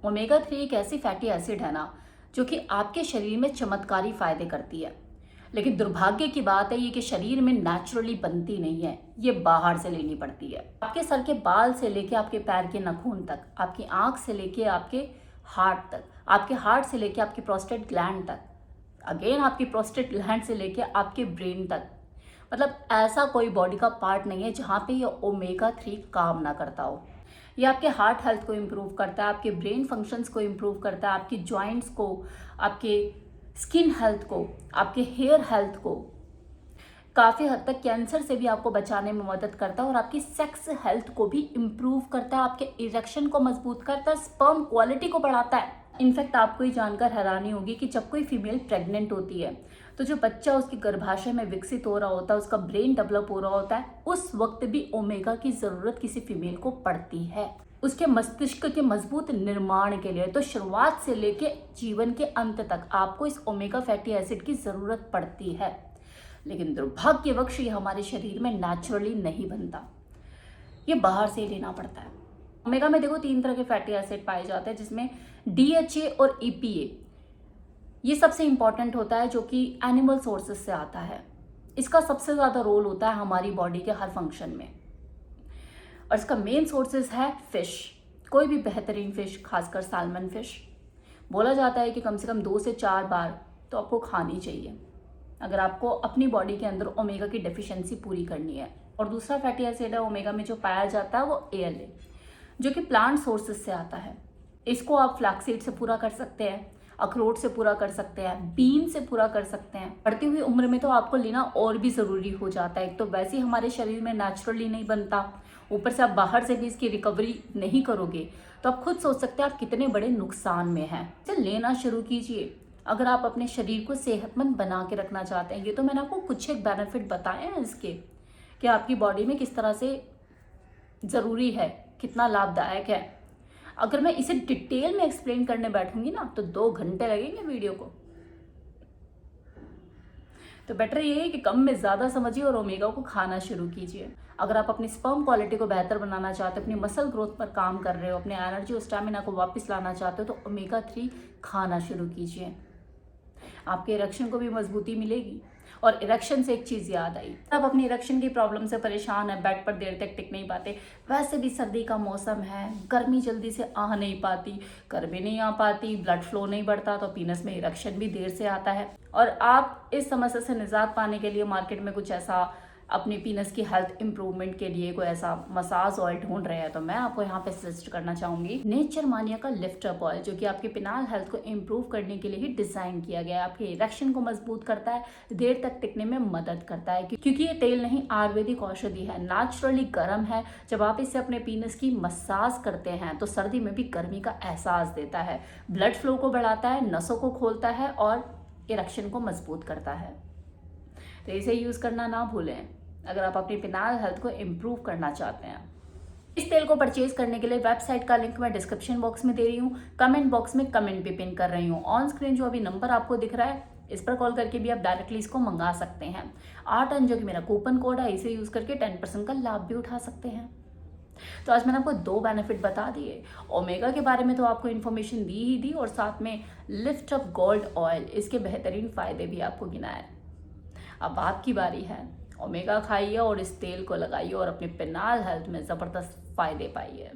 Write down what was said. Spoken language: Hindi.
ओमेगा 3 एक ऐसी फैटी एसिड है ना जो कि आपके शरीर में चमत्कारी फायदे करती है। लेकिन दुर्भाग्य की बात है ये कि शरीर में नेचुरली बनती नहीं है, ये बाहर से लेनी पड़ती है। आपके सर के बाल से लेके आपके पैर के नाखून तक, आपकी आंख से लेके आपके हार्ट तक, आपके हार्ट से लेके आपकी प्रोस्टेट ग्लैंड तक, अगेन आपकी प्रोस्टेट ग्लैंड से लेके आपके ब्रेन तक। मतलब ऐसा कोई बॉडी का पार्ट नहीं है जहाँ पे ये ओमेगा 3 काम ना करता हो। ये आपके हार्ट हेल्थ को इम्प्रूव करता है, आपके ब्रेन फंक्शंस को इम्प्रूव करता है, आपकी जॉइंट्स को, आपके स्किन हेल्थ को, आपके हेयर हेल्थ को, काफ़ी हद तक कैंसर से भी आपको बचाने में मदद करता है और आपकी सेक्स हेल्थ को भी इम्प्रूव करता है, आपके इरेक्शन को मजबूत करता है, स्पर्म क्वालिटी को बढ़ाता है। इनफैक्ट आपको ये जानकर हैरानी होगी कि जब कोई फीमेल प्रेग्नेंट होती है तो जो बच्चा उसके गर्भाशय में विकसित हो रहा होता है, उसका ब्रेन डेवलप हो रहा होता है, उस वक्त भी ओमेगा की ज़रूरत किसी फीमेल को पड़ती है उसके मस्तिष्क के मजबूत निर्माण के लिए। तो शुरुआत से लेके जीवन के अंत तक आपको इस ओमेगा फैटी एसिड की ज़रूरत पड़ती है। लेकिन दुर्भाग्यवश ये हमारे शरीर में नेचुरली नहीं बनता, ये बाहर से ही लेना पड़ता है। ओमेगा में देखो 3 तरह के फैटी एसिड पाए जाते हैं, जिसमें DHA और EPA ये सबसे इंपॉर्टेंट होता है, जो कि एनिमल सोर्सेस से आता है। इसका सबसे ज़्यादा रोल होता है हमारी बॉडी के हर फंक्शन में, और इसका मेन सोर्सेस है फिश। कोई भी बेहतरीन फिश, खासकर साल्मन फिश, बोला जाता है कि कम से कम 2 से 4 बार तो आपको खानी चाहिए अगर आपको अपनी बॉडी के अंदर ओमेगा की डेफिशिएंसी पूरी करनी है। और दूसरा फैटी एसिड है ओमेगा में जो पाया जाता है वो ALA, जो कि प्लांट सोर्सेस से आता है। इसको आप फ्लैक्सीड से पूरा कर सकते हैं, अखरोट से पूरा कर सकते हैं, बीन से पूरा कर सकते हैं। बढ़ती हुई उम्र में तो आपको लेना और भी ज़रूरी हो जाता है। एक तो वैसे ही हमारे शरीर में नेचुरली नहीं बनता, ऊपर से आप बाहर से भी इसकी रिकवरी नहीं करोगे तो आप खुद सोच सकते हैं आप कितने बड़े नुकसान में हैं। इसे लेना शुरू कीजिए अगर आप अपने शरीर को सेहतमंद बना के रखना चाहते हैं। ये तो मैंने आपको कुछ एक बेनिफिट बताए हैं इसके, कि आपकी बॉडी में किस तरह से ज़रूरी है, कितना लाभदायक है। अगर मैं इसे डिटेल में एक्सप्लेन करने बैठूंगी ना तो 2 घंटे लगेंगे वीडियो को। तो बेटर ये है कि कम में ज़्यादा समझिए और ओमेगा को खाना शुरू कीजिए। अगर आप अपनी स्पर्म क्वालिटी को बेहतर बनाना चाहते हो, अपनी मसल ग्रोथ पर काम कर रहे हो, अपने एनर्जी और स्टैमिना को वापस लाना चाहते हो, तो ओमेगा 3 खाना शुरू कीजिए। आपके इरेक्शन को भी मजबूती मिलेगी। और इरेक्शन से एक चीज़ याद आई, आप अपनी इरेक्शन की प्रॉब्लम से परेशान है, बेड पर देर तक टिक नहीं पाते, वैसे भी सर्दी का मौसम है, गर्मी जल्दी से आ नहीं पाती, गर्मी नहीं आ पाती, ब्लड फ्लो नहीं बढ़ता, तो पीनस में इरेक्शन भी देर से आता है। और आप इस समस्या से निजात पाने के लिए मार्केट में कुछ ऐसा अपनी पीनस की हेल्थ इंप्रूवमेंट के लिए कोई ऐसा मसाज ऑयल ढूंढ रहे हैं, तो मैं आपको यहाँ पे सजेस्ट करना चाहूँगी नेचर मानिया का लिफ्ट अप ऑयल, जो कि आपके पिनाल हेल्थ को इम्प्रूव करने के लिए ही डिज़ाइन किया गया है। आपके इरेक्शन को मजबूत करता है, देर तक टिकने में मदद करता है, क्योंकि ये तेल नहीं आयुर्वेदिक औषधि है, नेचुरली गर्म है। जब आप इससे अपने पीनस की मसाज करते हैं तो सर्दी में भी गर्मी का एहसास देता है, ब्लड फ्लो को बढ़ाता है, नसों को खोलता है और इरेक्शन को मजबूत करता है। तो इसे यूज़ करना ना भूलें अगर आप अपनी पिनाल हेल्थ को इम्प्रूव करना चाहते हैं। इस तेल को परचेज करने के लिए वेबसाइट का लिंक मैं डिस्क्रिप्शन बॉक्स में दे रही हूँ, कमेंट बॉक्स में कमेंट भी पिन कर रही हूँ। ऑन स्क्रीन जो अभी नंबर आपको दिख रहा है, इस पर कॉल करके भी आप डायरेक्टली इसको मंगा सकते हैं। 8 जो कि मेरा कूपन कोड है, इसे यूज़ करके 10% का लाभ भी उठा सकते हैं। तो आज मैंने आपको 2 बेनिफिट बता दिए। ओमेगा के बारे में तो आपको इन्फॉर्मेशन दी ही दी, और साथ में लिफ्ट अप गोल्ड ऑयल, इसके बेहतरीन फ़ायदे भी आपको गिनाए। अब आपकी बारी है, ओमेगा खाइए और इस तेल को लगाइए और अपने पिनाल हेल्थ में ज़बरदस्त फ़ायदे पाइए।